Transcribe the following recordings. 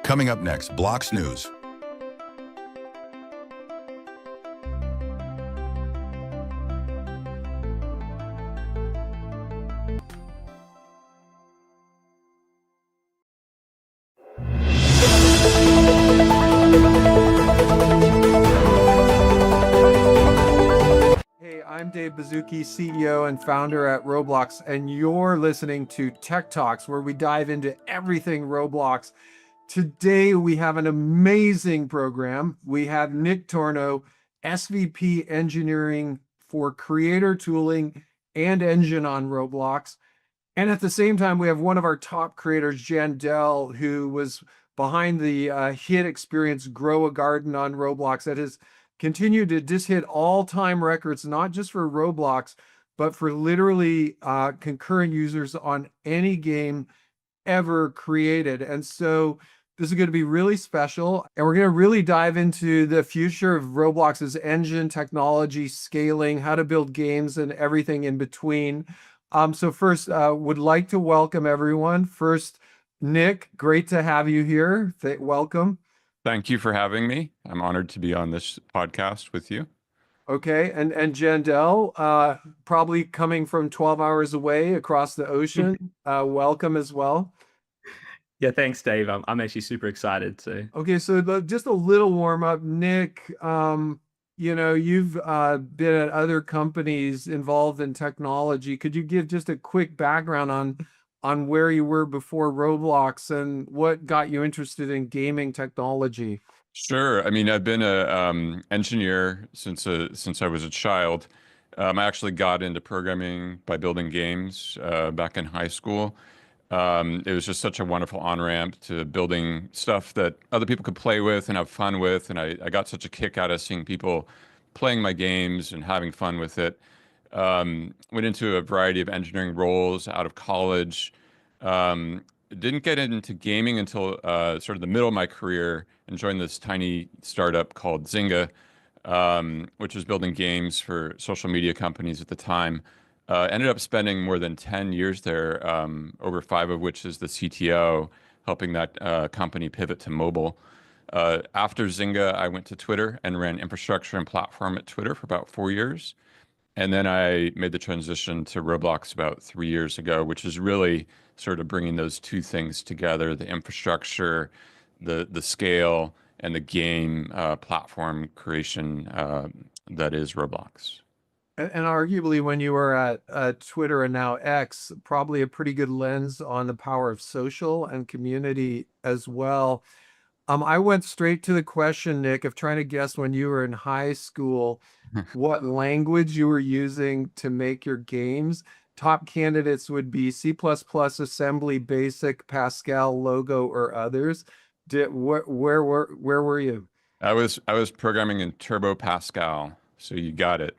Coming up next, Blocks News. Hey, I'm Dave Bazuki, CEO and founder at Roblox, and you're listening to Tech Talks, where we dive into everything Roblox. Today, we have an amazing program. We have Nick Torno, SVP Engineering for Creator Tooling and Engine on Roblox. And at the same time, we have one of our top creators, Jen Dell, who was behind the hit experience Grow a Garden on Roblox that has continued to just hit all-time records, not just for Roblox, but for literally concurrent users on any game ever created. And so this is going to be really special. And we're going to really dive into the future of Roblox's engine, technology, scaling, how to build games, and everything in between. So first, would like to welcome everyone. First, Nick, great to have you here. Welcome. Thank you for having me. I'm honored to be on this podcast with you. Okay, and Jandel, probably coming from 12 hours away across the ocean. Welcome as well. Yeah, thanks, Dave. I'm actually super excited too. Okay, so just a little warm up, Nick. You've been at other companies involved in technology. Could you give just a quick background on where you were before Roblox and what got you interested in gaming technology? Sure. I mean, I've been a engineer since I was a child. I actually got into programming by building games back in high school. It was just such a wonderful on-ramp to building stuff that other people could play with and have fun with. And I got such a kick out of seeing people playing my games and having fun with it. Went into a variety of engineering roles out of college. Didn't get into gaming until sort of the middle of my career and joined this tiny startup called Zynga, which was building games for social media companies at the time. Ended up spending more than 10 years there, over 5 of which as the CTO, helping that company pivot to mobile. After Zynga, I went to Twitter and ran infrastructure and platform at Twitter for about 4 years. And then I made the transition to Roblox about 3 years ago, which is really sort of bringing those two things together, the infrastructure, the scale, and the game platform creation that is Roblox. And arguably, when you were at Twitter and now X, probably a pretty good lens on the power of social and community as well. I went straight to the question, Nick, of trying to guess when you were in high school, what language you were using to make your games. Top candidates would be C++, Assembly, Basic, Pascal, Logo, or others. Where were you? I was programming in Turbo Pascal, so you got it.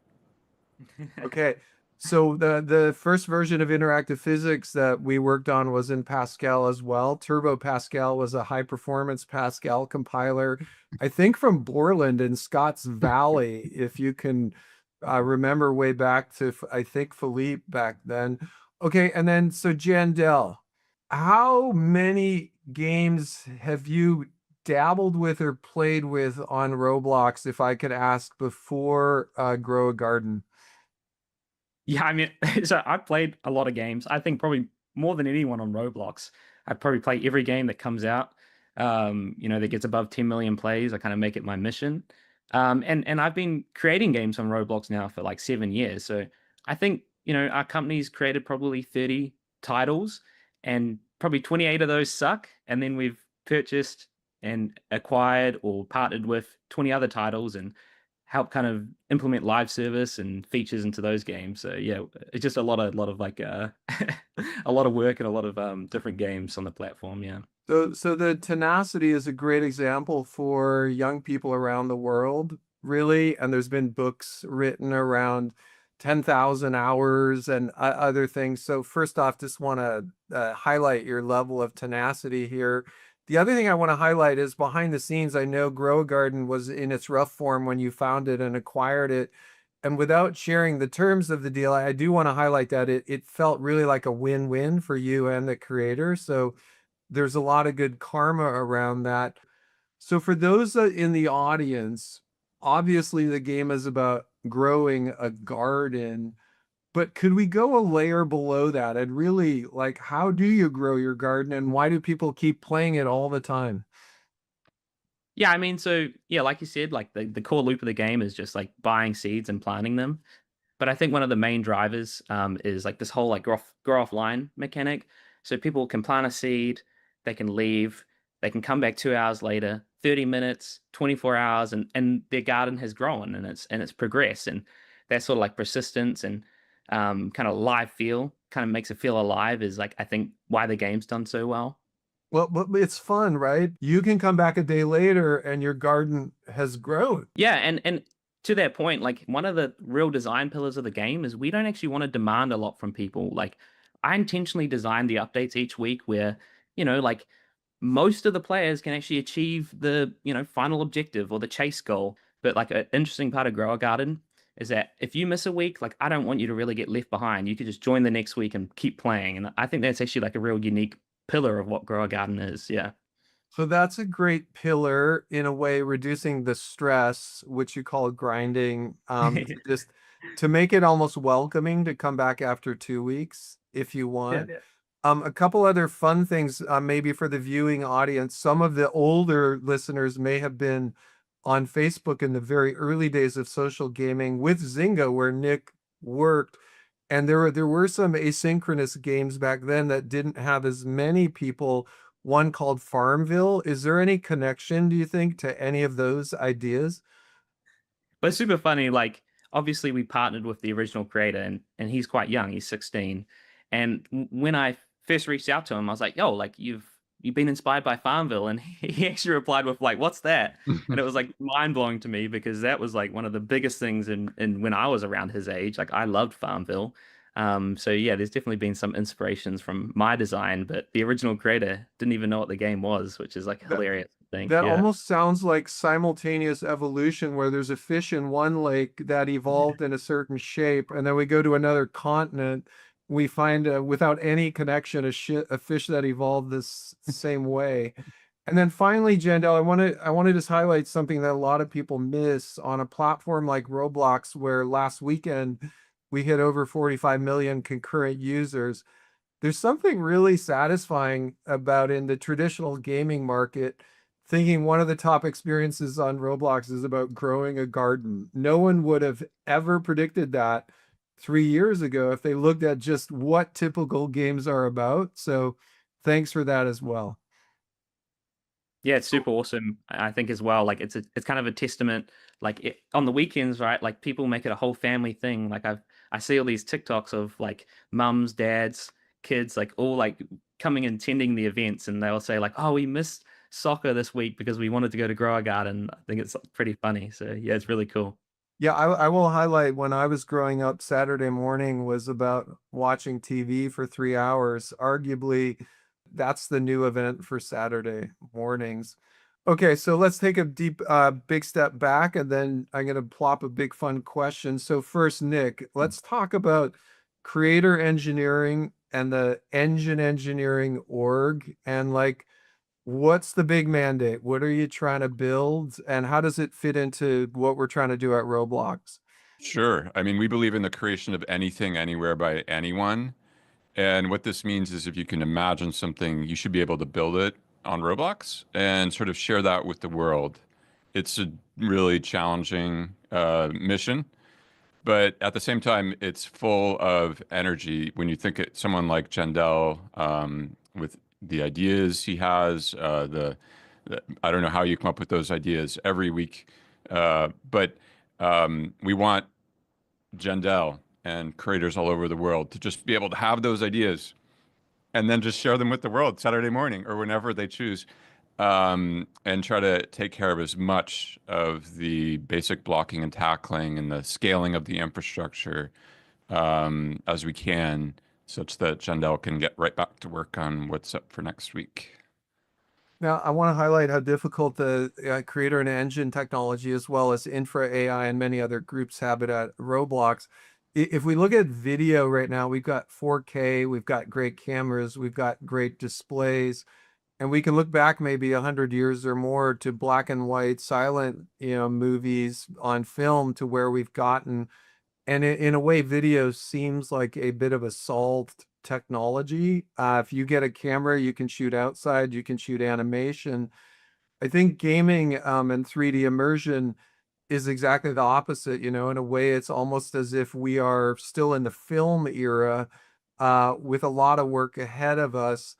Okay. So the first version of interactive physics that we worked on was in Pascal as well. Turbo Pascal was a high performance Pascal compiler, I think from Borland in Scotts Valley, if you can remember way back to, I think, Philippe back then. Okay, and then so Jandel, how many games have you dabbled with or played with on Roblox, if I could ask, before Grow a Garden? Yeah, I mean, so I played a lot of games. I think probably more than anyone on Roblox. I probably play every game that comes out, that gets above 10 million plays. I kind of make it my mission. And I've been creating games on Roblox now for like 7 years. So I think, our company's created probably 30 titles and probably 28 of those suck. And then we've purchased and acquired or partnered with 20 other titles and help kind of implement live service and features into those games. So yeah, it's just a lot of like a lot of work and a lot of different games on the platform. Yeah. So the Tenacity is a great example for young people around the world, really. And there's been books written around 10,000 hours and other things. So first off, just want to highlight your level of tenacity here. The other thing I want to highlight is behind the scenes. I know Grow a Garden was in its rough form when you found it and acquired it. And without sharing the terms of the deal, I do want to highlight that it felt really like a win-win for you and the creator. So there's a lot of good karma around that. So for those in the audience, obviously the game is about growing a garden, but could we go a layer below that and really like how do you grow your garden and why do people keep playing it all the time? Yeah, I mean, so yeah, like you said, like the core loop of the game is just like buying seeds and planting them. But I think one of the main drivers is like this whole like grow offline mechanic. So people can plant a seed, they can leave, they can come back 2 hours later, 30 minutes, 24 hours, and their garden has grown and it's progressed. And that sort of like persistence and kind of live feel kind of makes it feel alive is like I think why the game's done so well. Well, but it's fun, right? You can come back a day later and your garden has grown. Yeah, and to that point, like one of the real design pillars of the game is we don't actually want to demand a lot from people. Like I intentionally designed the updates each week where, like most of the players can actually achieve the, final objective or the chase goal. But like an interesting part of Grow a Garden is that if you miss a week, like I don't want you to really get left behind. You could just join the next week and keep playing. And I think that's actually like a real unique pillar of what Grow a Garden is. Yeah. So that's a great pillar in a way, reducing the stress, which you call grinding, just to make it almost welcoming to come back after 2 weeks if you Yeah. want. A couple other fun things, maybe for the viewing audience. Some of the older listeners may have been on Facebook in the very early days of social gaming with Zynga, where Nick worked. And there were some asynchronous games back then that didn't have as many people. One called Farmville. Is there any connection, do you think, to any of those ideas? But it's super funny. Like, obviously, we partnered with the original creator, and he's quite young. He's 16. And when I first reached out to him, I was like, "Yo, like you've been inspired by Farmville," and he actually replied with like, "What's that?" And it was like mind blowing to me because that was like one of the biggest things in when I was around his age. Like, I loved Farmville. So yeah, there's definitely been some inspirations from my design, but the original creator didn't even know what the game was, which is like That hilarious to think. that Yeah. almost sounds like simultaneous evolution where there's a fish in one lake that evolved in a certain shape, and then we go to another continent, we find without any connection a fish that evolved this same way. And then finally, Jandel, I want to just highlight something that a lot of people miss on a platform like Roblox, where last weekend we hit over 45 million concurrent users. There's something really satisfying about in the traditional gaming market, thinking one of the top experiences on Roblox is about growing a garden. No one would have ever predicted that 3 years ago if they looked at just what typical games are about. So thanks for that as well. Yeah, it's super awesome. I think as well. Like it's kind of a testament. Like on the weekends, right? Like people make it a whole family thing. Like I see all these TikToks of like mums, dads, kids, like all like coming and attending the events, and they'll say like, "Oh, we missed soccer this week because we wanted to go to Grow a Garden." I think it's pretty funny. So yeah, it's really cool. Yeah, I will highlight when I was growing up, Saturday morning was about watching TV for 3 hours. Arguably, that's the new event for Saturday mornings. Okay, so let's take a big step back, and then I'm going to plop a big fun question. So first, Nick, let's talk about creator engineering and the engine engineering org, and like, what's the big mandate? What are you trying to build, and how does it fit into what we're trying to do at Roblox? Sure. I mean, we believe in the creation of anything, anywhere by anyone. And what this means is if you can imagine something, you should be able to build it on Roblox and sort of share that with the world. It's a really challenging mission, but at the same time, it's full of energy. When you think of someone like Jandel, with the ideas he has, I don't know how you come up with those ideas every week, but we want Jandel and creators all over the world to just be able to have those ideas and then just share them with the world Saturday morning or whenever they choose, and try to take care of as much of the basic blocking and tackling and the scaling of the infrastructure as we can, such that Jandel can get right back to work on what's up for next week. Now, I want to highlight how difficult the creator and engine technology, as well as infra AI and many other groups, have it at Roblox. If we look at video right now, we've got 4K, we've got great cameras, we've got great displays, and we can look back maybe 100 years or more to black and white silent, movies on film to where we've gotten. And in a way, video seems like a bit of a solved technology. If you get a camera, you can shoot outside, you can shoot animation. I think gaming and 3D immersion is exactly the opposite. In a way, it's almost as if we are still in the film era, with a lot of work ahead of us.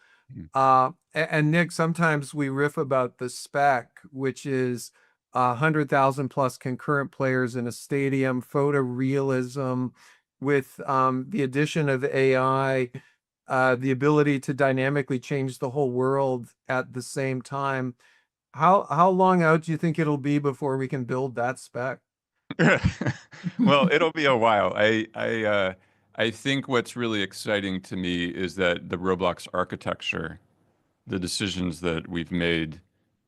Mm. And Nick, sometimes we riff about the spec, which is 100,000 plus concurrent players in a stadium, photorealism, with the addition of AI, the ability to dynamically change the whole world at the same time. How long out do you think it'll be before we can build that spec? Well, it'll be a while. I think what's really exciting to me is that the Roblox architecture, the decisions that we've made,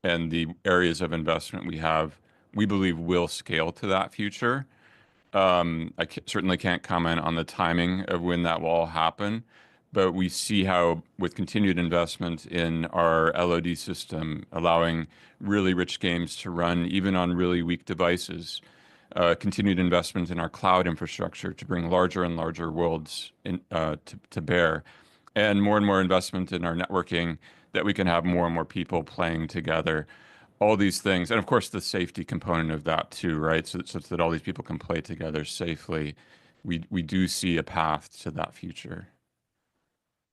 and the areas of investment we have, we believe will scale to that future. Certainly can't comment on the timing of when that will all happen, but we see how, with continued investment in our LOD system, allowing really rich games to run even on really weak devices, continued investment in our cloud infrastructure to bring larger and larger worlds to bear, and more investment in our networking that we can have more and more people playing together. All these things, and of course the safety component of that too, right? So that all these people can play together safely. We do see a path to that future.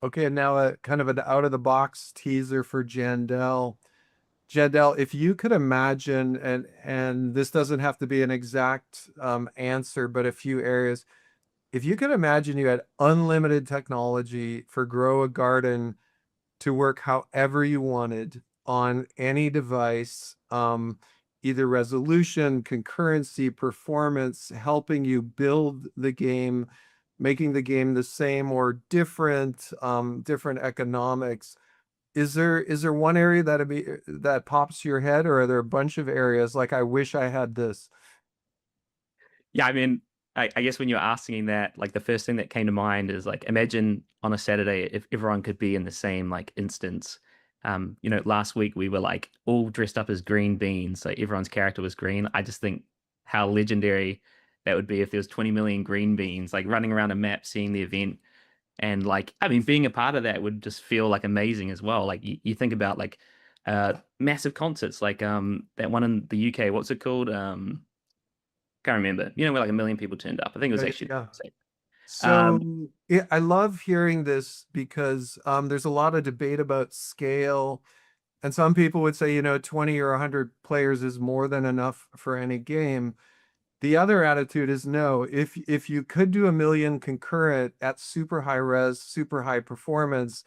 Okay, and now a kind of an out of the box teaser for Jandel. Jandel, if you could imagine, and this doesn't have to be an exact answer, but a few areas. If you could imagine you had unlimited technology for Grow a Garden to work however you wanted on any device, either resolution, concurrency, performance, helping you build the game, making the game the same or different, different economics. Is there one area that pops to your head, or are there a bunch of areas like I wish I had this? Yeah, I mean, I guess when you're asking that, like the first thing that came to mind is like imagine on a Saturday if everyone could be in the same like instance. Last week we were like all dressed up as green beans, so everyone's character was green. I just think how legendary that would be if there was 20 million green beans like running around a map, seeing the event, and like I mean, being a part of that would just feel like amazing as well. Like you think about like massive concerts, like that one in the UK. What's it called? Can't remember. Where like a million people turned up. I think it was actually Yeah. insane. So Um, yeah, I love hearing this because there's a lot of debate about scale, and some people would say, 20 or 100 players is more than enough for any game. The other attitude is no. If you could do a million concurrent at super high res, super high performance,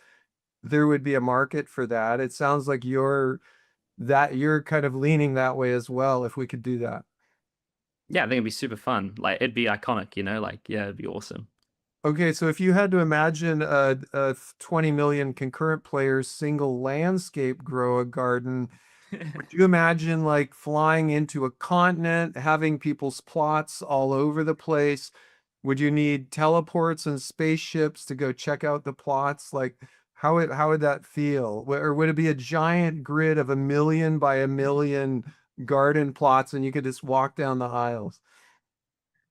there would be a market for that. It sounds like you're kind of leaning that way as well, if we could do that. yeah, I think it'd be super fun. Like it'd be iconic, like yeah, it'd be awesome. Okay, so if you had to imagine a 20 million concurrent players single landscape Grow a Garden, would you imagine like flying into a continent, having people's plots all over the place? Would you need teleports and spaceships to go check out the plots? Like how would that feel? Or would it be a giant grid of 1 million by 1 million garden plots and you could just walk down the aisles?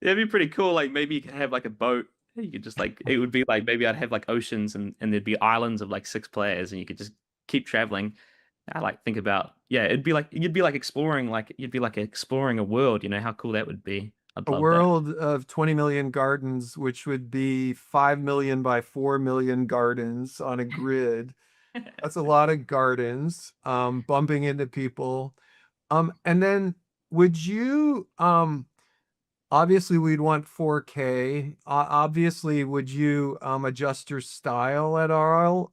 It'd be pretty cool. Like maybe you could have like a boat. You could just like it would be like maybe I'd have like oceans and there'd be islands of like 6 players and you could just keep traveling. I like think about yeah, it'd be like you'd be like exploring a world, how cool that would be. I'd A love that. world of 20 million gardens, which would be 5 million by 4 million gardens on a grid. That's a lot of gardens, bumping into people. And then would you, obviously we'd want 4K. Obviously, would you adjust your style at all?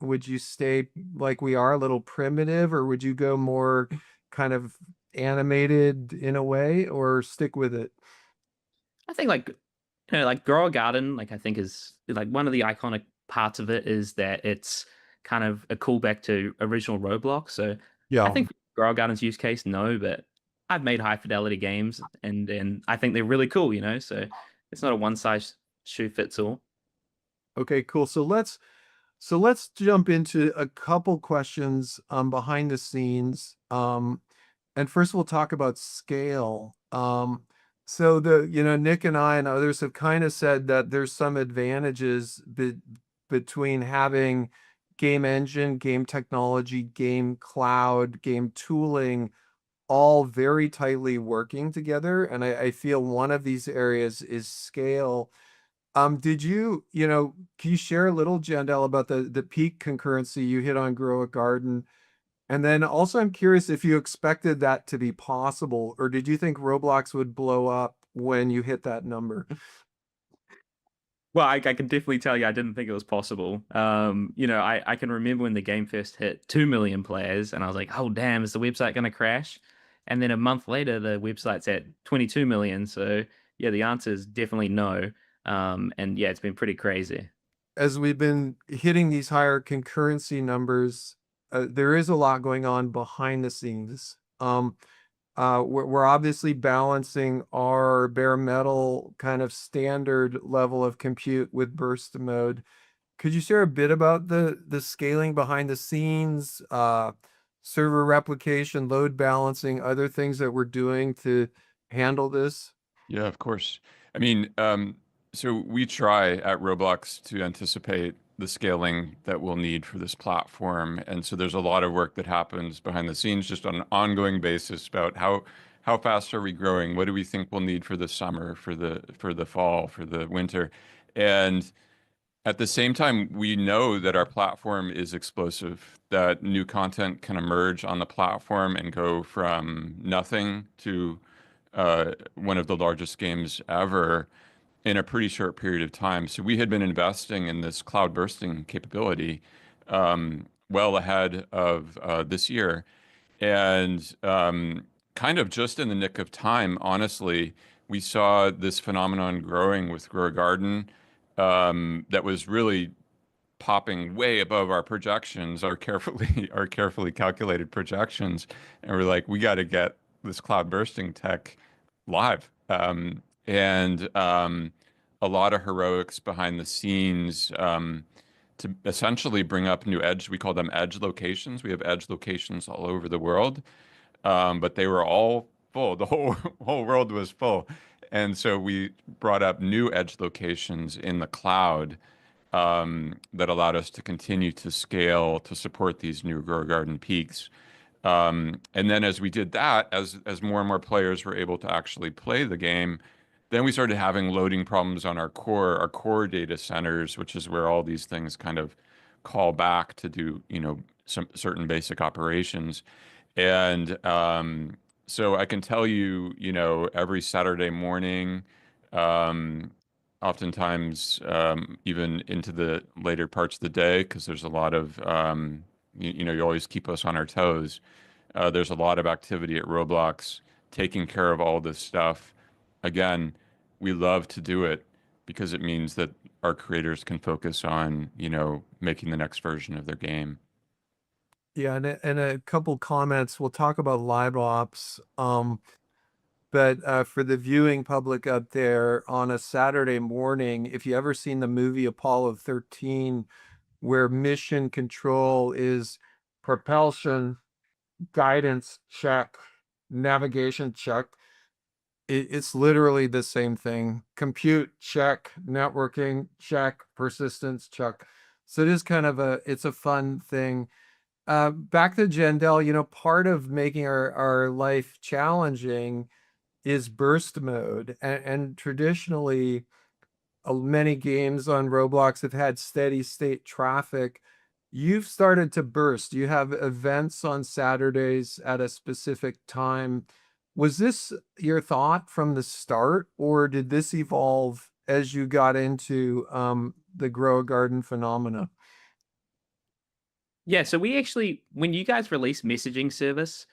Would you stay like we are, a little primitive, or would you go more kind of animated in a way, or stick with it? I think like grow a garden, like I think is like one of the iconic parts of it is that it's kind of a callback to original Roblox. So I Yeah. think for Grow Garden's use case, no, but I've made high fidelity games and I think they're really cool, you know. So it's not a one size shoe fits all. Okay, cool. So let's jump into a couple questions behind the scenes. And first we'll talk about scale. So Nick and I and others have kind of said that there's some advantages between having game engine, game technology, game cloud, game tooling all very tightly working together. And I feel one of these areas is scale. Did can you share a little, Jandel, about the peak concurrency you hit on Grow a Garden? And then also I'm curious if you expected that to be possible, or did you think Roblox would blow up when you hit that number? Well, I can definitely tell you I didn't think it was possible. I can remember when the game first hit 2 million players, and I was like, oh, damn, is the website going to crash? And then a month later, the website's at 22 million. So, yeah, the answer is definitely no. And yeah, it's been pretty crazy. As we've been hitting these higher concurrency numbers, there is a lot going on behind the scenes. We're obviously balancing our bare metal kind of standard level of compute with burst mode. Could you share a bit about the scaling behind the scenes, server replication, load balancing, other things that we're doing to handle this? Yeah, of course. I mean, so we try at Roblox to anticipate the scaling that we'll need for this platform. And so there's a lot of work that happens behind the scenes just on an ongoing basis about how fast are we growing? What do we think we'll need for the summer, for the fall, for the winter? And at the same time, we know that our platform is explosive, that new content can emerge on the platform and go from nothing to one of the largest games ever in a pretty short period of time. So we had been investing in this cloud bursting capability well ahead of this year. And kind of just in the nick of time, honestly, we saw this phenomenon growing with Grow a Garden that was really popping way above our projections, our carefully calculated projections, and we're like, we got to get this cloud bursting tech live. And a lot of heroics behind the scenes to essentially bring up new edge. We call them edge locations. We have edge locations all over the world, but they were all full. The whole whole world was full, and so we brought up new edge locations in the cloud that allowed us to continue to scale to support these new Grow Garden peaks. And then as we did that, as more and more players were able to actually play the game, then we started having loading problems on our core data centers, which is where all these things kind of call back to do, some certain basic operations. And so I can tell you, every Saturday morning, um, oftentimes even into the later parts of the day, because there's a lot of, you always keep us on our toes. There's a lot of activity at Roblox taking care of all this stuff. Again, we love to do it because it means that our creators can focus on, making the next version of their game. Yeah, and a couple comments. We'll talk about live ops. But for the viewing public out there on a Saturday morning, if you ever seen the movie Apollo 13, where mission control is propulsion, guidance check, navigation check, it's literally the same thing. Compute check, networking check, persistence check. So it is kind of it's a fun thing. Back to Jandel, part of making our life challenging is burst mode. And traditionally, many games on Roblox have had steady state traffic. You've started to burst. You have events on Saturdays at a specific time. Was this your thought from the start, or did this evolve as you got into the Grow a Garden phenomena? Yeah, so we actually, when you guys released messaging service,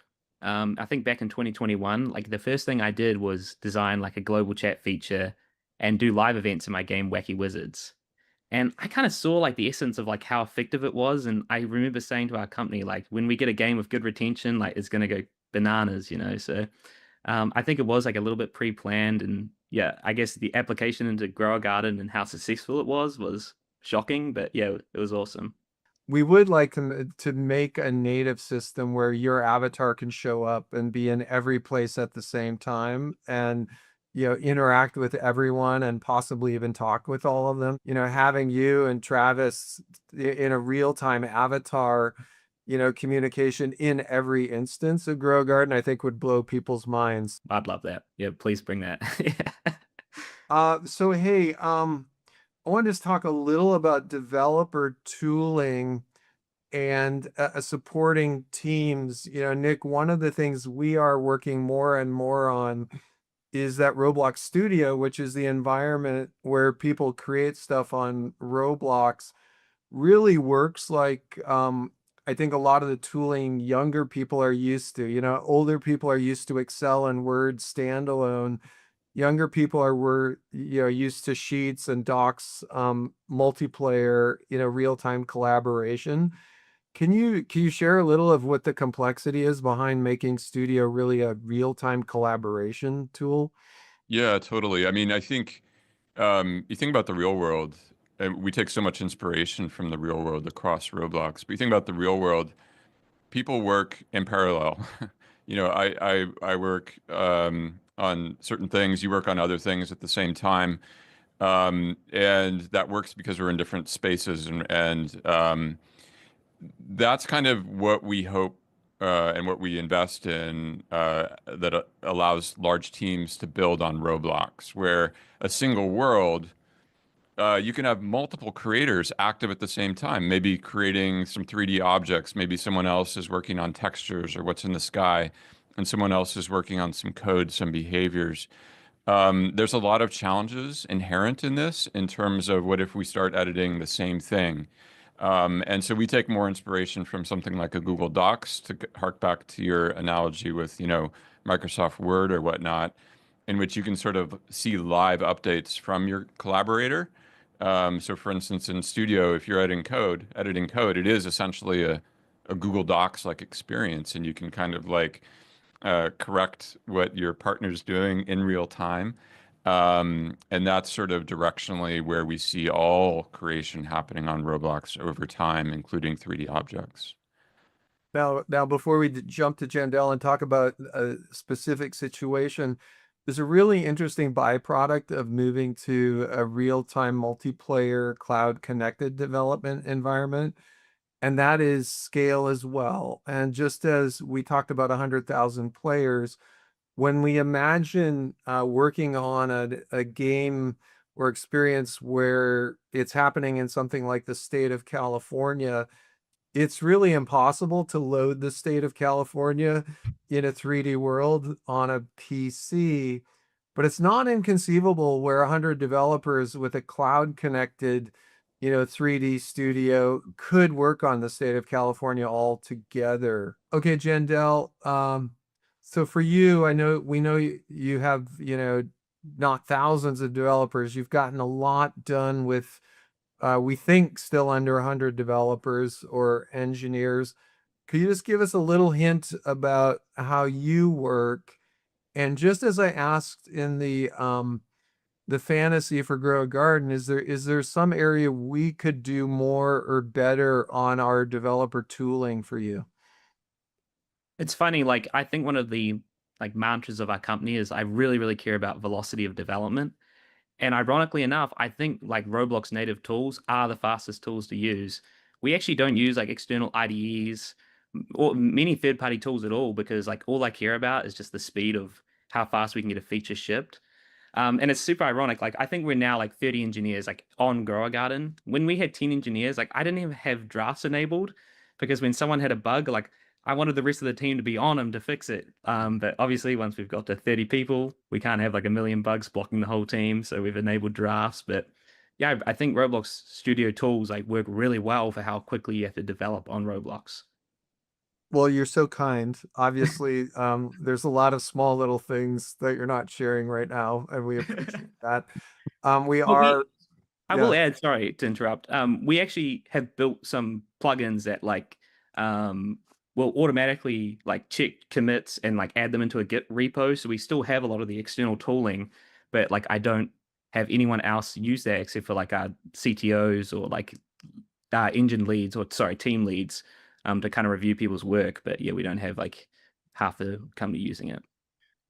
I think back in 2021, like the first thing I did was design like a global chat feature and do live events in my game Wacky Wizards. And I kind of saw like the essence of like how effective it was. And I remember saying to our company, like, when we get a game with good retention, like it's gonna go bananas, you know. So I think it was like a little bit pre-planned, and yeah, I guess the application into Grower Garden and how successful it was shocking, but yeah, it was awesome. We would like to make a native system where your avatar can show up and be in every place at the same time, and interact with everyone and possibly even talk with all of them. Having you and Travis in a real-time avatar, communication in every instance of Grow Garden, I think would blow people's minds. I'd love that. Yeah, please bring that. Yeah. So hey, I want to just talk a little about developer tooling and supporting teams. Nick, one of the things we are working more and more on is that Roblox Studio, which is the environment where people create stuff on Roblox, really works like I think a lot of the tooling younger people are used to. Older people are used to Excel and Word standalone. Younger people were used to Sheets and Docs, multiplayer, real-time collaboration. Can you share a little of what the complexity is behind making Studio really a real-time collaboration tool? Yeah, totally. I mean, I think you think about the real world, and we take so much inspiration from the real world across Roblox. But you think about the real world, people work in parallel. I work on certain things, you work on other things at the same time. And that works because we're in different spaces, and that's kind of what we hope and what we invest in that allows large teams to build on Roblox, where a single world, you can have multiple creators active at the same time, maybe creating some 3D objects. Maybe someone else is working on textures or what's in the sky, and someone else is working on some code, some behaviors. There's a lot of challenges inherent in this in terms of what if we start editing the same thing. And so we take more inspiration from something like a Google Docs to hark back to your analogy with, Microsoft Word or whatnot, in which you can sort of see live updates from your collaborator. So for instance, in Studio, if you're editing code, it is essentially a Google Docs like experience, and you can kind of like correct what your partner's doing in real time. And that's sort of directionally where we see all creation happening on Roblox over time, including 3D objects. Now, before we jump to Jandel and talk about a specific situation, there's a really interesting byproduct of moving to a real-time multiplayer cloud-connected development environment, and that is scale as well. And just as we talked about 100,000 players, when we imagine working on a game or experience where it's happening in something like the state of California, it's really impossible to load the state of California in a 3D world on a PC, but it's not inconceivable where 100 developers with a cloud connected, 3D studio could work on the state of California all together. Okay, Jandel, so for you, we know you have, not thousands of developers. You've gotten a lot done with we think still under 100 developers or engineers. Could you just give us a little hint about how you work? And just as I asked in the fantasy for Grow a Garden, is there some area we could do more or better on our developer tooling for you? It's funny, like I think one of the like mantras of our company is I really, really care about velocity of development. And ironically enough, I think like Roblox native tools are the fastest tools to use. We actually don't use like external IDEs or many third-party tools at all, because like all I care about is just the speed of how fast we can get a feature shipped. And it's super ironic. Like I think we're now like 30 engineers like on Grower Garden. When we had 10 engineers, like I didn't even have drafts enabled, because when someone had a bug, like I wanted the rest of the team to be on them to fix it. But obviously once we've got to 30 people, we can't have like a million bugs blocking the whole team. So we've enabled drafts. But yeah, I think Roblox Studio tools like work really well for how quickly you have to develop on Roblox. Well, you're so kind. Obviously, there's a lot of small little things that you're not sharing right now, and we appreciate that. We Well, are I Yeah. will add, sorry to interrupt. We actually have built some plugins that um will automatically like check commits and like add them into a Git repo. So we still have a lot of the external tooling, but like I don't have anyone else use that except for like our CTOs or like engine leads or sorry, team leads to kind of review people's work. But yeah, we don't have like half the company using it.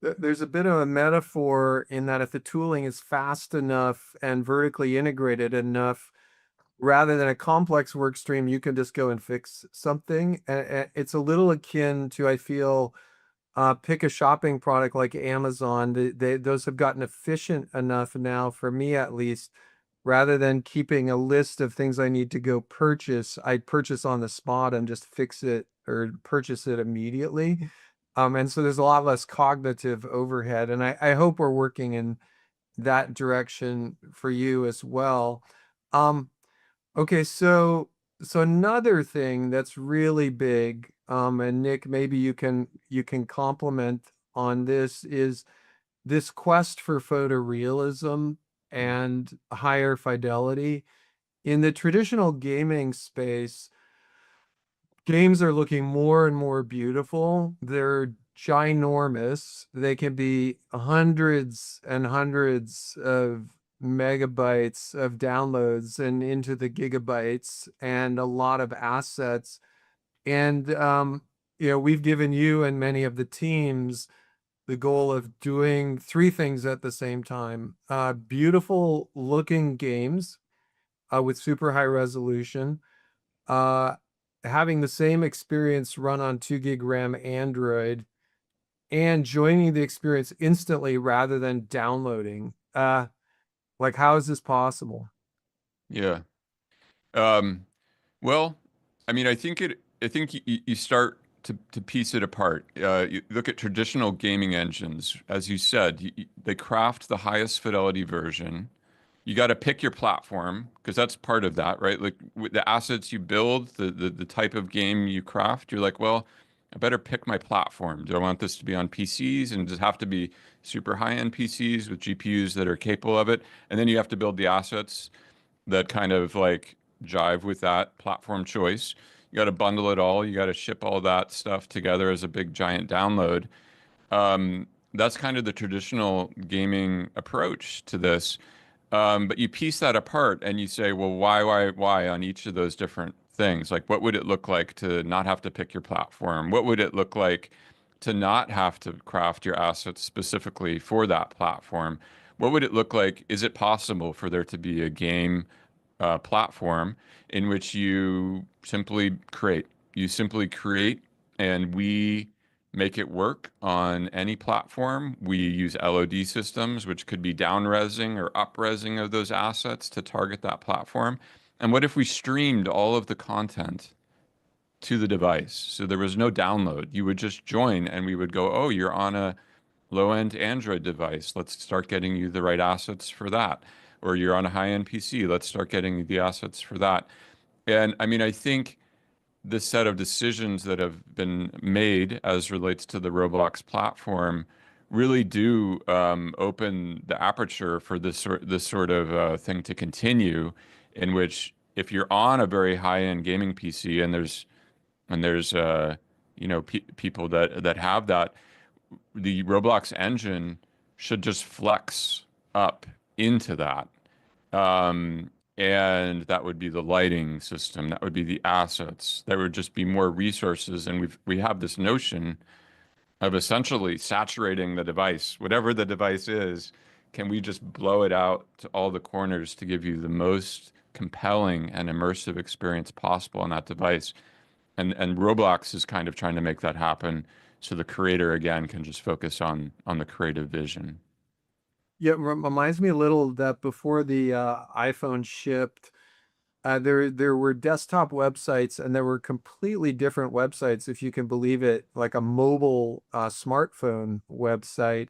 There's a bit of a metaphor in that if the tooling is fast enough and vertically integrated enough, rather than a complex work stream, you can just go and fix something. It's a little akin to, I feel, pick a shopping product like Amazon. Those have gotten efficient enough now, for me at least, rather than keeping a list of things I need to go purchase, I purchase on the spot and just fix it or purchase it immediately. And so there's a lot less cognitive overhead. And I hope we're working in that direction for you as well. Um, okay, so another thing that's really big, and Nick, maybe you can comment on this, is this quest for photorealism and higher fidelity. In the traditional gaming space, games are looking more and more beautiful. They're ginormous. They can be hundreds and hundreds of megabytes of downloads and into the gigabytes and a lot of assets. And we've given you and many of the teams the goal of doing three things at the same time. Beautiful looking games with super high resolution, uh, having the same experience run on 2 gig RAM Android, and joining the experience instantly rather than downloading. Like, how is this possible? Yeah. Um, well, I mean, I think you start to piece it apart. You look at traditional gaming engines, as you said, they craft the highest fidelity version. You got to pick your platform because that's part of that, right? Like with the assets you build, the type of game you craft, you're like, well, I better pick my platform. Do I want this to be on PCs and does it have to be super high-end PCs with GPUs that are capable of it? And then you have to build the assets that kind of like jive with that platform choice. You got to bundle it all. You got to ship all that stuff together as a big giant download. That's kind of the traditional gaming approach to this. But you piece that apart and you say, well, why on each of those different things? Like, what would it look like to not have to pick your platform? What would it look like to not have to craft your assets specifically for that platform? What would it look like? Is it possible for there to be a game platform in which you simply create? You simply create, and we make it work on any platform. We use LOD systems, which could be down-resing or up-resing of those assets to target that platform. And what if we streamed all of the content to the device? So there was no download. You would just join and we would go, oh, you're on a low-end Android device. Let's start getting you the right assets for that. Or you're on a high-end PC. Let's start getting you the assets for that. And I mean, I think this set of decisions that have been made as relates to the Roblox platform really do open the aperture for this sort of thing to continue, in which if you're on a very high-end gaming PC and there's people that have that, the Roblox engine should just flex up into that. Um, and that would be the lighting system, that would be the assets, there would just be more resources. And we have this notion of essentially saturating the device, whatever the device is, can we just blow it out to all the corners to give you the most compelling and immersive experience possible on that device? And Roblox is kind of trying to make that happen so the creator again can just focus on the creative vision. Yeah, reminds me a little that before the iPhone shipped, there were desktop websites and there were completely different websites, if you can believe it, like a mobile smartphone website,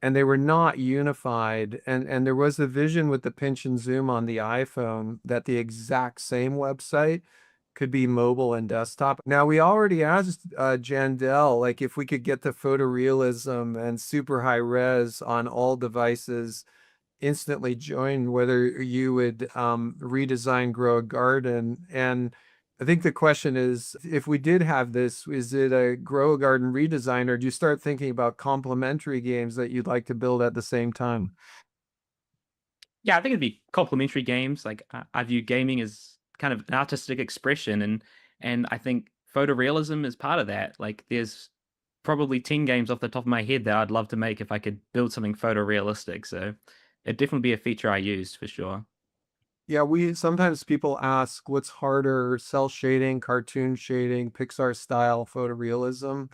and they were not unified. And there was a vision with the pinch and zoom on the iPhone that the exact same website could be mobile and desktop. Now, we already asked Jandel, like, if we could get the photorealism and super high res on all devices instantly join whether you would redesign Grow a Garden. And I think the question is, if we did have this, is it a Grow a Garden redesign, or do you start thinking about complementary games that you'd like to build at the same time? Yeah, I think it'd be complementary games. Like I view gaming as kind of an artistic expression, and I think photorealism is part of that. Like there's probably 10 games off the top of my head that I'd love to make if I could build something photorealistic. So it'd definitely be a feature I use for sure. Yeah, we sometimes people ask what's harder, cell shading, cartoon shading, Pixar style photorealism.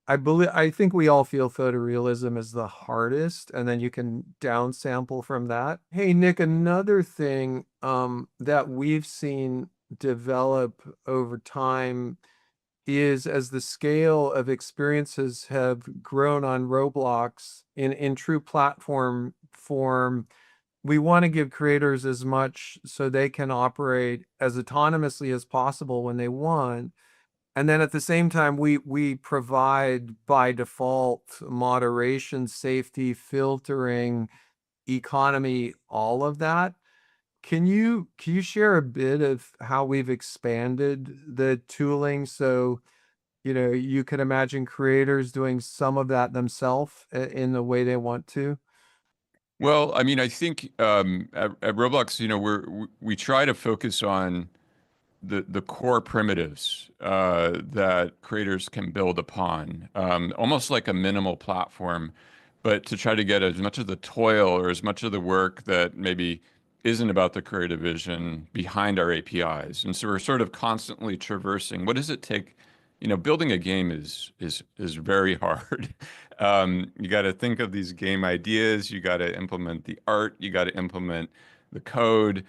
I think we all feel photorealism is the hardest, and then you can downsample from that. Hey Nick, another thing that we've seen develop over time is as the scale of experiences have grown on Roblox in true platform form, we want to give creators as much so they can operate as autonomously as possible when they want. And then at the same time, we provide by default moderation, safety, filtering, economy, all of that. Can you share a bit of how we've expanded the tooling so you can imagine creators doing some of that themselves in the way they want to? Well, I mean, I think at Roblox, we try to focus on the core primitives that creators can build upon, almost like a minimal platform, but to try to get as much of the toil or as much of the work that maybe isn't about the creative vision behind our APIs. And so we're sort of constantly traversing. What does it take? Building a game is very hard. You got to think of these game ideas. You got to implement the art. You got to implement the code.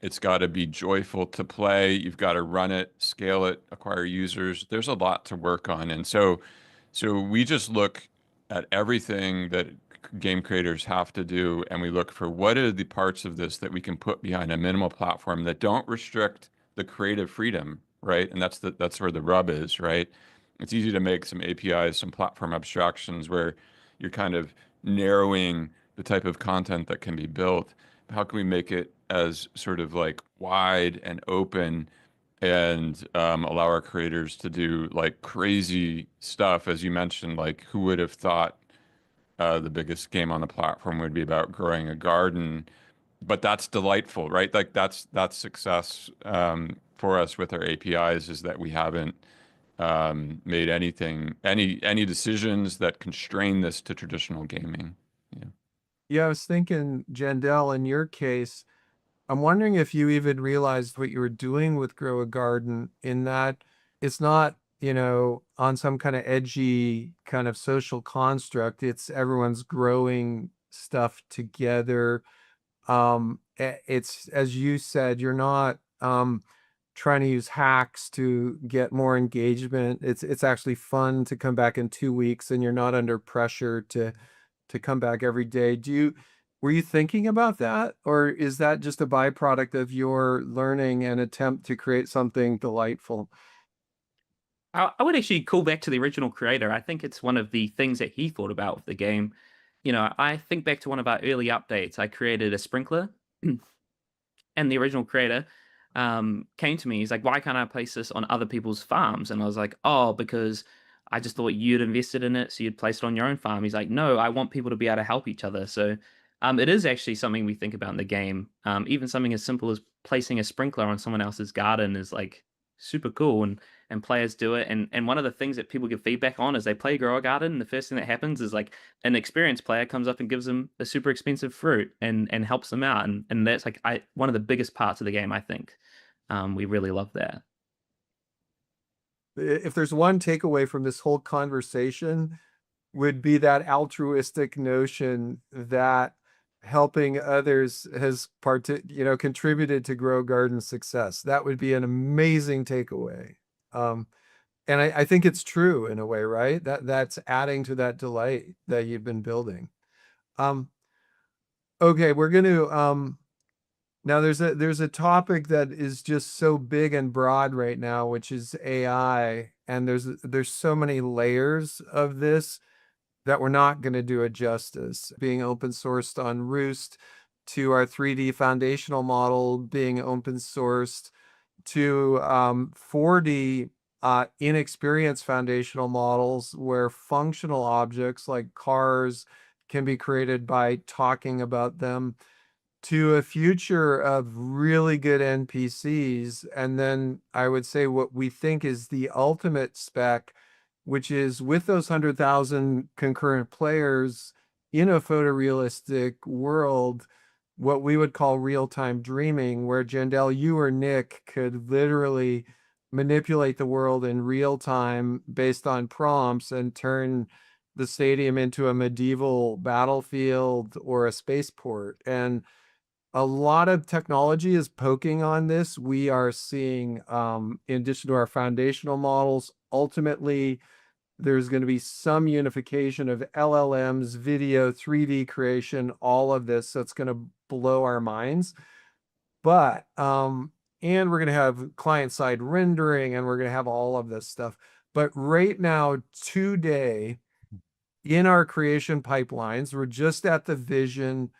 It's got to be joyful to play. You've got to run it, scale it, acquire users. There's a lot to work on. And so we just look at everything that game creators have to do, and we look for what are the parts of this that we can put behind a minimal platform that don't restrict the creative freedom, right? And that's where the rub is, right? It's easy to make some APIs, some platform abstractions where you're kind of narrowing the type of content that can be built. How can we make it as sort of like wide and open and allow our creators to do like crazy stuff, as you mentioned, like who would have thought the biggest game on the platform would be about growing a garden, but that's delightful, right? Like that's success for us with our APIs is that we haven't made any decisions that constrain this to traditional gaming. Yeah. Yeah, I was thinking, Jandel, in your case, I'm wondering if you even realized what you were doing with Grow a Garden, in that it's not, on some kind of edgy kind of social construct. It's everyone's growing stuff together. It's, as you said, you're not trying to use hacks to get more engagement. It's actually fun to come back in 2 weeks, and you're not under pressure to come back every day. Were you thinking about that, or is that just a byproduct of your learning and attempt to create something delightful? I would actually call back to the original creator. I think it's one of the things that he thought about with the game. I think back to one of our early updates. I created a sprinkler and the original creator came to me. He's like, "Why can't I place this on other people's farms?" And I was like, "Oh, because I just thought you'd invested in it, so you'd place it on your own farm." He's like, "No, I want people to be able to help each other." So it is actually something we think about in the game. Even something as simple as placing a sprinkler on someone else's garden is like super cool, and players do it. And one of the things that people give feedback on is they play Grow a Garden, and the first thing that happens is like an experienced player comes up and gives them a super expensive fruit and helps them out. And that's like one of the biggest parts of the game, I think. We really love that. If there's one takeaway from this whole conversation, would be that altruistic notion that helping others has contributed to Grow Garden's success. That would be an amazing takeaway. And I think it's true in a way, right? That's adding to that delight that you've been building. Okay, we're going to now there's a topic that is just so big and broad right now, which is AI, and there's so many layers of this that we're not going to do it justice. Being open sourced on Roost, to our 3D foundational model being open sourced, to 4D inexperienced foundational models where functional objects like cars can be created by talking about them, to a future of really good NPCs. And then I would say what we think is the ultimate spec, which is with those 100,000 concurrent players in a photorealistic world, what we would call real-time dreaming, where Jandel, you or Nick could literally manipulate the world in real time based on prompts and turn the stadium into a medieval battlefield or a spaceport. And a lot of technology is poking on this. We are seeing, in addition to our foundational models, ultimately, there's going to be some unification of LLMs, video, 3D creation, all of this. So it's going to blow our minds. But, and we're going to have client side rendering, and we're going to have all of this stuff. But right now, today, in our creation pipelines, we're just at the vision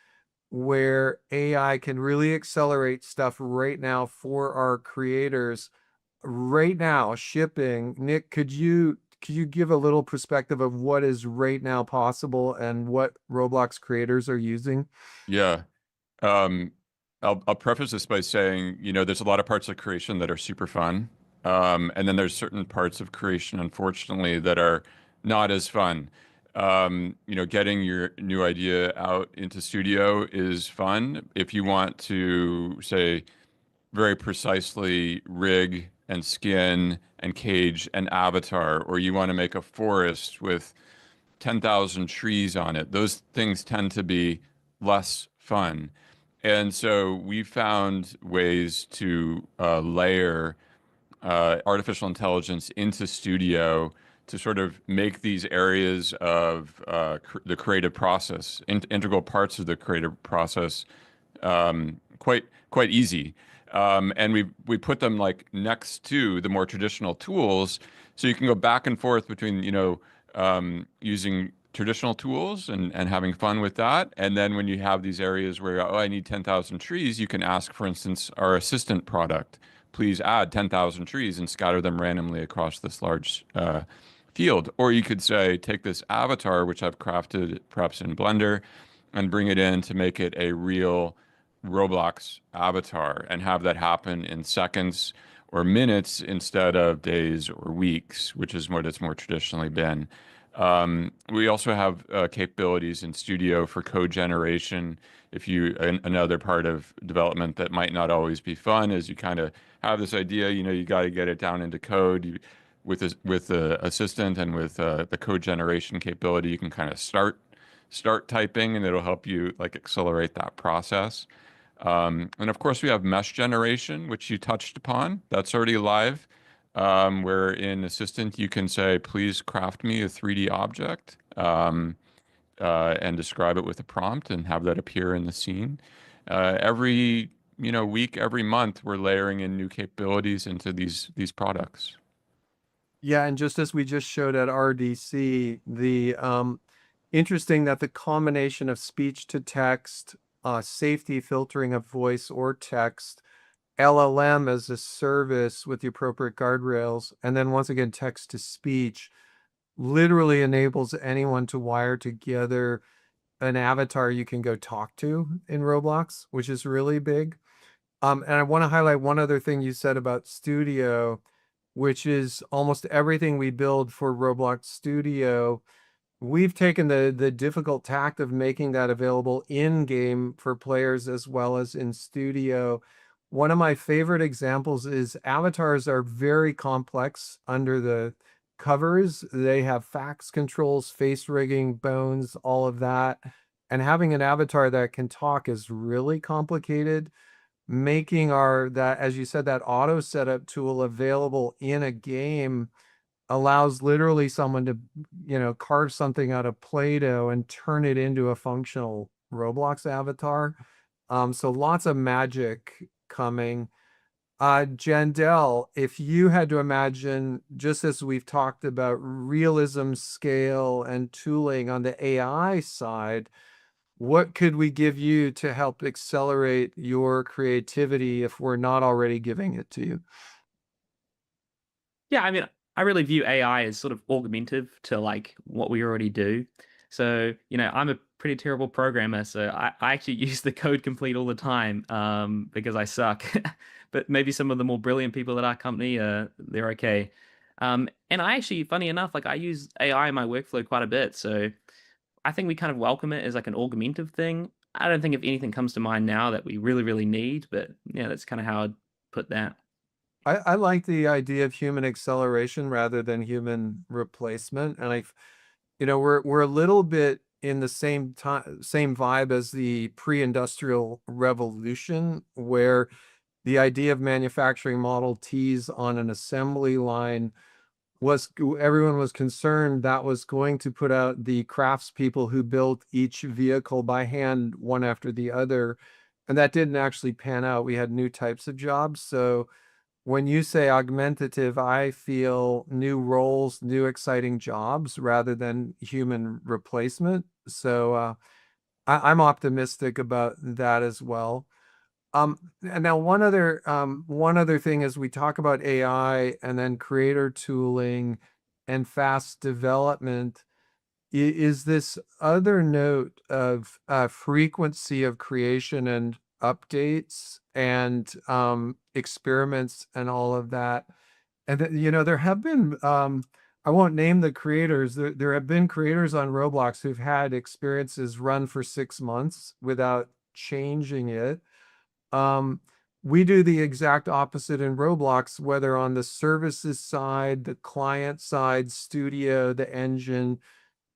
where AI can really accelerate stuff right now for our creators. Right now, shipping. Nick, could you give a little perspective of what is right now possible and what Roblox creators are using? Yeah. Um, I'll preface this by saying, there's a lot of parts of creation that are super fun. And then there's certain parts of creation, unfortunately, that are not as fun. Getting your new idea out into studio is fun. If you want to, say, very precisely rig and skin and cage an avatar, or you want to make a forest with 10,000 trees on it, those things tend to be less fun. And so we found ways to layer artificial intelligence into studio to sort of make these areas of the creative process, integral parts of the creative process, quite easy. And we put them like next to the more traditional tools, so you can go back and forth between using traditional tools and having fun with that. And then when you have these areas where, oh, I need 10,000 trees, you can ask, for instance, our assistant product, please add 10,000 trees and scatter them randomly across this large field. Or you could say, take this avatar, which I've crafted perhaps in Blender, and bring it in to make it a real Roblox avatar and have that happen in seconds or minutes instead of days or weeks, which is what it's more traditionally been. We also have capabilities in Studio for code generation. Another part of development that might not always be fun is you kind of have this idea, you got to get it down into code. With the assistant and with the code generation capability, you can kind of start typing, and it'll help you like accelerate that process. And of course, we have mesh generation, which you touched upon. That's already live. Where in Assistant you can say, please craft me a 3D object, and describe it with a prompt and have that appear in the scene. Every week, every month, we're layering in new capabilities into these products. Yeah, and just as we just showed at RDC, the interesting that the combination of speech to text, safety filtering of voice or text, LLM as a service with the appropriate guardrails, and then once again, text to speech literally enables anyone to wire together an avatar you can go talk to in Roblox, which is really big. And I want to highlight one other thing you said about Studio, which is almost everything we build for Roblox Studio. We've taken the difficult tact of making that available in game for players as well as in studio. One of my favorite examples is avatars are very complex under the covers. They have fax controls, face rigging, bones, all of that. And having an avatar that can talk is really complicated. Making as you said, that auto setup tool available in a game allows literally someone to, carve something out of Play-Doh and turn it into a functional Roblox avatar. So lots of magic coming. Jandel, if you had to imagine, just as we've talked about realism, scale, and tooling on the AI side, what could we give you to help accelerate your creativity if we're not already giving it to you? Yeah, I mean, I really view AI as sort of augmentative to like what we already do. So, I'm a pretty terrible programmer, so I actually use the code complete all the time because I suck. But maybe some of the more brilliant people at our company, they're okay. And I actually, funny enough, like I use AI in my workflow quite a bit. So I think we kind of welcome it as like an augmentative thing. I don't think if anything comes to mind now that we really, really need, but yeah, that's kind of how I'd put that. I like the idea of human acceleration rather than human replacement. And we're a little bit in the same vibe as the pre-industrial revolution, where the idea of manufacturing Model Ts on an assembly line was everyone was concerned that was going to put out the craftspeople who built each vehicle by hand, one after the other. And that didn't actually pan out. We had new types of jobs. So when you say augmentative, I feel new roles, new exciting jobs rather than human replacement. So I'm optimistic about that as well. And now one other thing as we talk about AI and then creator tooling and fast development is this other note of frequency of creation and updates and experiments and all of that. And there have been I won't name the creators. There have been creators on Roblox who've had experiences run for 6 months without changing it. um, we do the exact opposite in Roblox, whether on the services side, the client side, studio, the engine.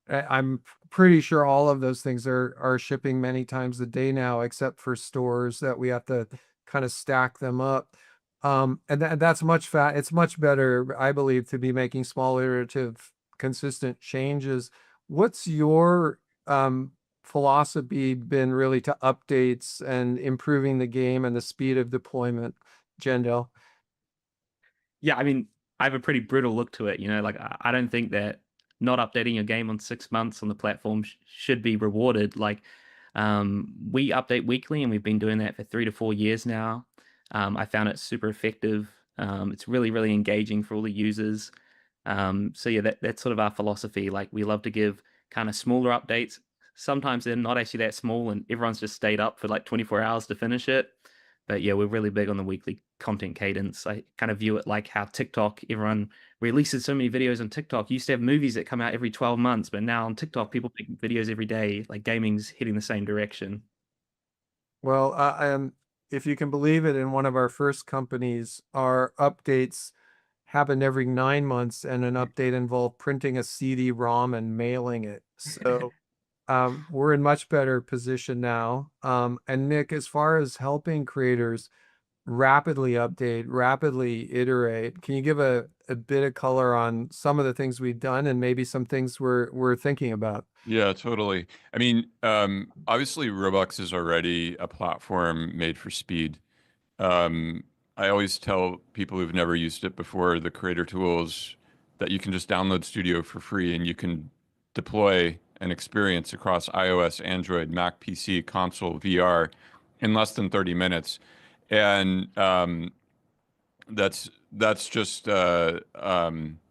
I'm pretty sure all of those things are shipping many times a day now, except for stores that we have to kind of stack them up. And that's it's much better, I believe, to be making small iterative, consistent changes. What's your philosophy been really to updates and improving the game and the speed of deployment, Jendel? Yeah, I mean, I have a pretty brutal look to it. Like I don't think that not updating your game on 6 months on the platform should be rewarded. Like, we update weekly, and we've been doing that for 3 to 4 years now. I found it super effective. It's really, really engaging for all the users. So yeah, that's sort of our philosophy. Like, we love to give kind of smaller updates. Sometimes they're not actually that small, and everyone's just stayed up for like 24 hours to finish it. But yeah, we're really big on the weekly content cadence. I kind of view it like how TikTok, everyone releases so many videos on TikTok. You used to have movies that come out every 12 months, but now on TikTok, people make videos every day. Like, gaming's heading the same direction. Well, if you can believe it, in one of our first companies, our updates happened every 9 months, and an update involved printing a CD-ROM and mailing it. So we're in much better position now. And Nick, as far as helping creators rapidly update, rapidly iterate, can you give a bit of color on some of the things we've done and maybe some things we're thinking about? Yeah, totally. I mean, obviously, Roblox is already a platform made for speed. Um, I always tell people who've never used it before the creator tools that you can just download Studio for free and you can deploy an experience across iOS, Android, Mac, PC, console, VR in less than 30 minutes. And that's just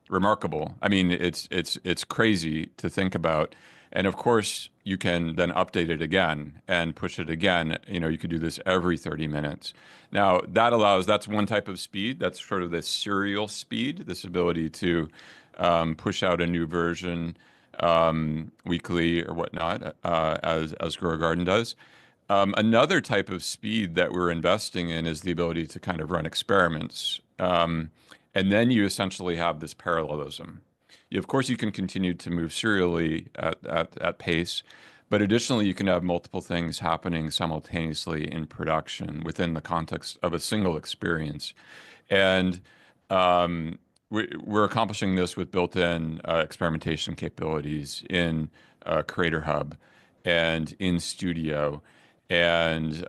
remarkable. I mean, it's crazy to think about. And of course, you can then update it again and push it again. You could do this every 30 minutes. Now, that's one type of speed. That's sort of the serial speed, this ability to push out a new version weekly or whatnot, as Grow a Garden does. Another type of speed that we're investing in is the ability to kind of run experiments. And then you essentially have this parallelism. Of course, you can continue to move serially at pace, but additionally, you can have multiple things happening simultaneously in production within the context of a single experience. And we're accomplishing this with built-in experimentation capabilities in Creator Hub and in Studio. And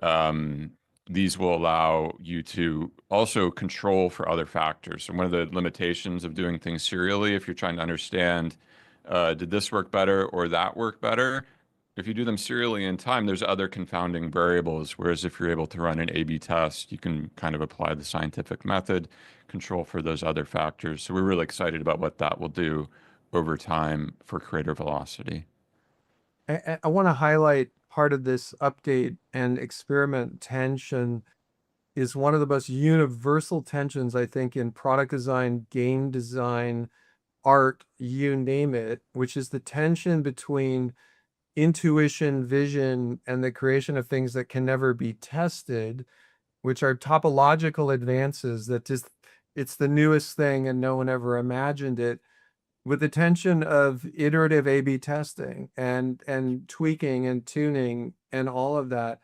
these will allow you to also control for other factors. So one of the limitations of doing things serially, if you're trying to understand, did this work better or that work better? If you do them serially in time, there's other confounding variables. Whereas if you're able to run an A/B test, you can kind of apply the scientific method, control for those other factors. So we're really excited about what that will do over time for creator velocity. I want to highlight part of this update and experiment tension is one of the most universal tensions, I think, in product design, game design, art, you name it, which is the tension between intuition, vision, and the creation of things that can never be tested, which are topological advances that just it's the newest thing and no one ever imagined it, with the tension of iterative A/B testing and tweaking and tuning and all of that.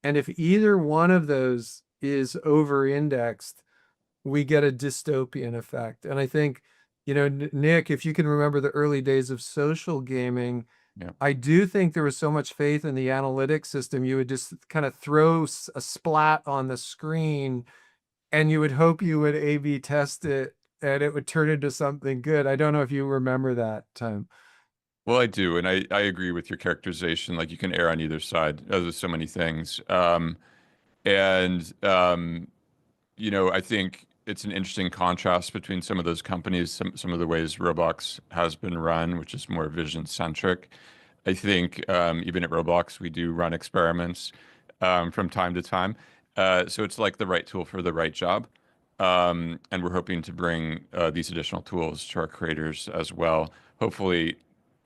And if either one of those is over indexed, we get a dystopian effect. And I think, Nick, if you can remember the early days of social gaming, Yeah. I do think there was so much faith in the analytics system. You would just kind of throw a splat on the screen and you would hope you would A/B test it and it would turn into something good. I don't know if you remember that time. Well, I do, and I agree with your characterization. Like you can err on either side. There's so many things. And I think it's an interesting contrast between some of those companies, some of the ways Roblox has been run, which is more vision centric. I think even at Roblox, we do run experiments from time to time. So it's like the right tool for the right job. And we're hoping to bring these additional tools to our creators as well. Hopefully,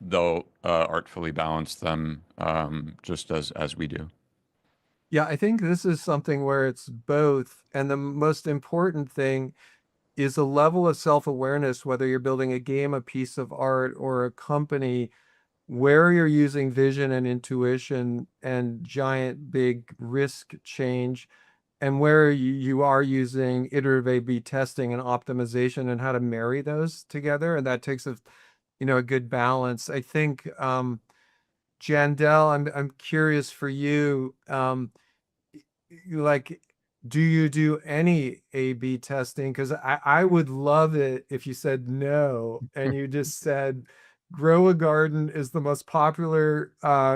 they'll artfully balance them just as we do. Yeah, I think this is something where it's both. And the most important thing is a level of self-awareness, whether you're building a game, a piece of art, or a company, where you're using vision and intuition and giant big risk change, and where you are using iterative A/B testing and optimization and how to marry those together. And that takes a good balance. I think, Jandel, I'm curious for you. Like, do you do any A/B testing? Because I would love it if you said no and you just said Grow a Garden is the most popular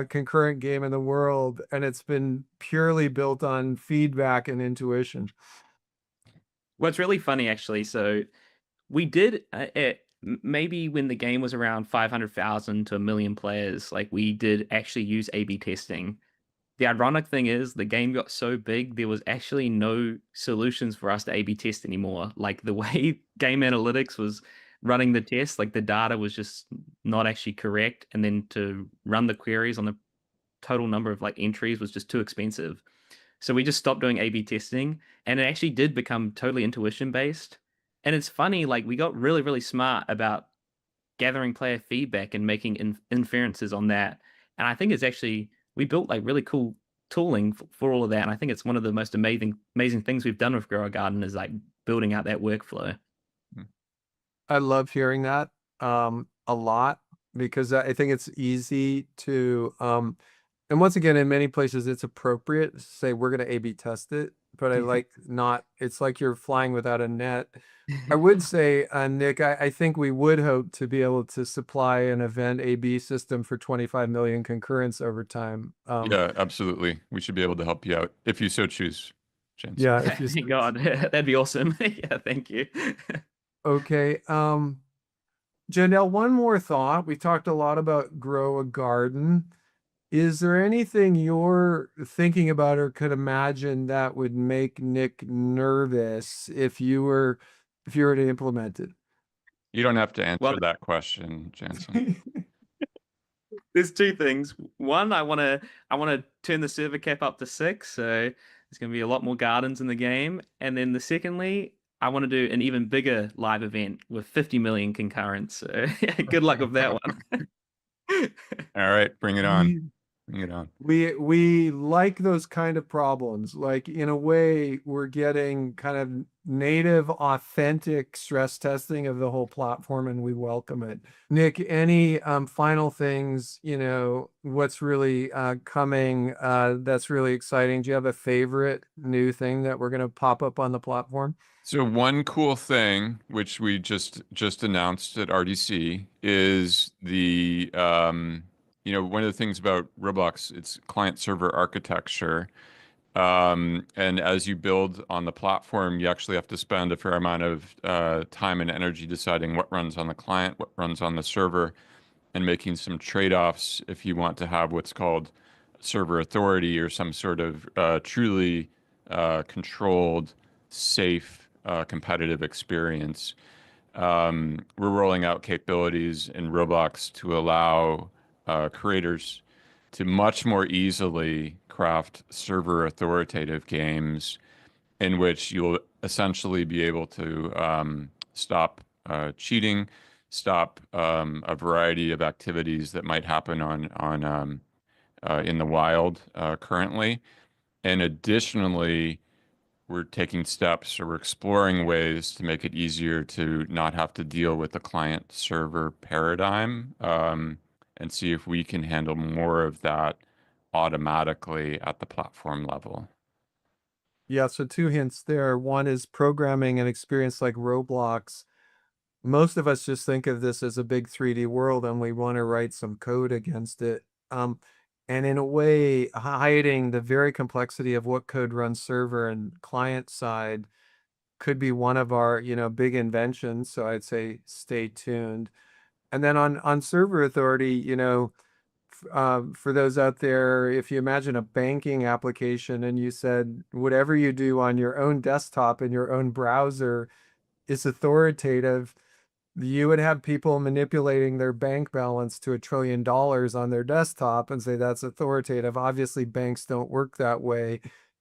concurrent game in the world, and it's been purely built on feedback and intuition. Well, it's really funny actually. So we did maybe when the game was around 500,000 to a million players, like we did actually use A/B testing. The ironic thing is the game got so big there was actually no solutions for us to A/B test anymore. Like the way game analytics was running the test, like the data was just not actually correct, and then to run the queries on the total number of like entries was just too expensive. So we just stopped doing A/B testing, and it actually did become totally intuition based. And it's funny, like we got really, really smart about gathering player feedback and making inferences on that. And I think it's actually we built like really cool tooling for all of that. And I think it's one of the most amazing things we've done with Grow a Garden is like building out that workflow. I love hearing that a lot because I think it's easy to and once again, in many places it's appropriate to say we're going to A/B test it, but I like not, it's like you're flying without a net. I would say, Nick, I think we would hope to be able to supply an event A/B system for 25 million concurrents over time. Yeah, absolutely. We should be able to help you out if you so choose, James. Yeah, if you Thank God. That'd be awesome. Yeah, thank you. okay. Janelle, one more thought. We talked a lot about Grow a Garden. Is there anything you're thinking about or could imagine that would make Nick nervous if you were to implement it? You don't have to answer Well, that question, Jansen. there's two things. One, I want to turn the server cap up to 6, so there's going to be a lot more gardens in the game. And then secondly, I want to do an even bigger live event with 50 million concurrents. So good luck with that one. All right, bring it on. Bring it on. We like those kind of problems. Like, in a way, we're getting kind of native, authentic stress testing of the whole platform, and we welcome it. Nick, any final things, what's really coming that's really exciting? Do you have a favorite new thing that we're going to pop up on the platform? So one cool thing, which we just announced at RDC, is one of the things about Roblox, it's client server architecture. And as you build on the platform, you actually have to spend a fair amount of time and energy deciding what runs on the client, what runs on the server, and making some trade-offs if you want to have what's called server authority or some sort of truly controlled, safe, competitive experience. We're rolling out capabilities in Roblox to allow creators to much more easily craft server authoritative games in which you'll essentially be able to stop cheating, stop a variety of activities that might happen on in the wild currently. And additionally, we're taking steps or we're exploring ways to make it easier to not have to deal with the client server paradigm, and see if we can handle more of that automatically at the platform level. Yeah, so two hints there. One is programming an experience like Roblox. Most of us just think of this as a big 3D world and we want to write some code against it. And in a way, hiding the very complexity of what code runs server and client side could be one of our, big inventions. So I'd say stay tuned. And then on server authority, for those out there, if you imagine a banking application and you said whatever you do on your own desktop in your own browser is authoritative, you would have people manipulating their bank balance to $1 trillion on their desktop and say that's authoritative. Obviously, banks don't work that way.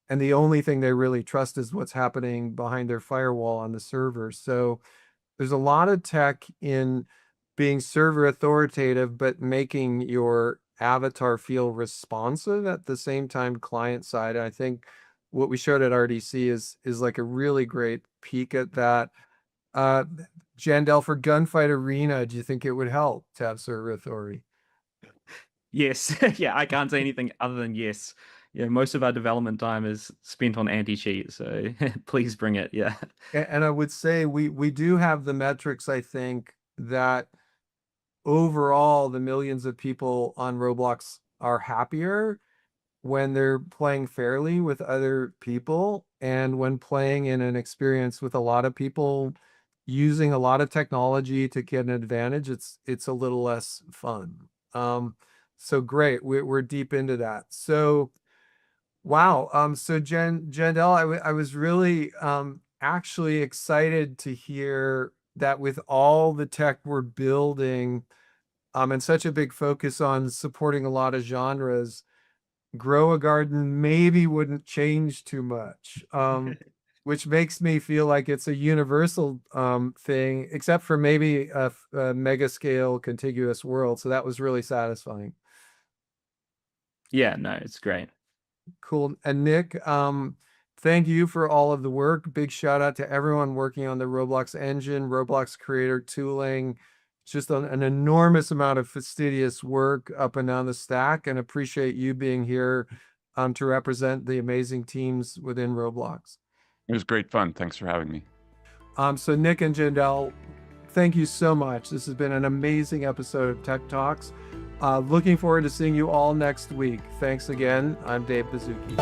And the only thing they really trust is what's happening behind their firewall on the server. So there's a lot of tech in being server authoritative, but making your avatar feel responsive at the same time client side. I think what we showed at RDC is like a really great peek at that. Jandel, for Gunfight Arena, do you think it would help to have server authority? Yes. Yeah, I can't say anything other than yes. Yeah, most of our development time is spent on anti-cheat, so please bring it. Yeah. And I would say we do have the metrics, I think, that overall the millions of people on Roblox are happier when they're playing fairly with other people and when playing in an experience with a lot of people using a lot of technology to get an advantage, it's a little less fun. So great, we're deep into that. So wow, so Jandel, I was really actually excited to hear that with all the tech we're building, and such a big focus on supporting a lot of genres, Grow a Garden maybe wouldn't change too much. Which makes me feel like it's a universal thing, except for maybe a mega scale contiguous world. So that was really satisfying. Yeah, no, it's great. Cool. And Nick, thank you for all of the work. Big shout out to everyone working on the Roblox engine, Roblox creator tooling. Just an enormous amount of fastidious work up and down the stack, and appreciate you being here to represent the amazing teams within Roblox. It was great fun. Thanks for having me. So Nick and Jandel, thank you so much. This has been an amazing episode of Tech Talks. Looking forward to seeing you all next week. Thanks again. I'm Dave Bazuki.